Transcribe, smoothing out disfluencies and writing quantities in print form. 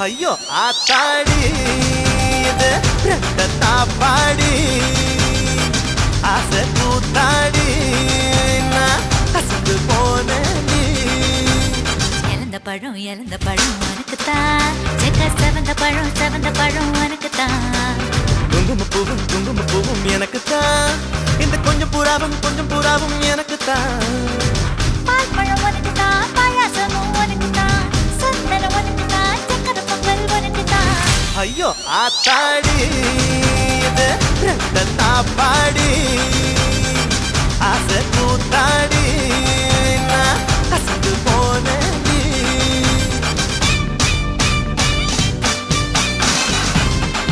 ஐயோ ஆத்தாடி இது தாப்பாடி ஆசை கூத்தாடி நான் அசந்து போனேன். இழந்த பழம் உனக்குத்தான், செவந்த பழம் உனக்குத்தான். குங்கும பூவும் எனக்குத்தான், இந்த கொஞ்சம் புறாவும் எனக்குத்தான். பால் பழம் உனக்குத்தான், பாயாசமும் உனக்குத்தான், சந்தனம் உனக்குத்தான், சக்கரை பொங்கல் உனக்குத்தான். ஐயோ ஆத்தாடி இது தாப்பாடி ஆசை கூத்தாடி நான் அசந்து போனேன்.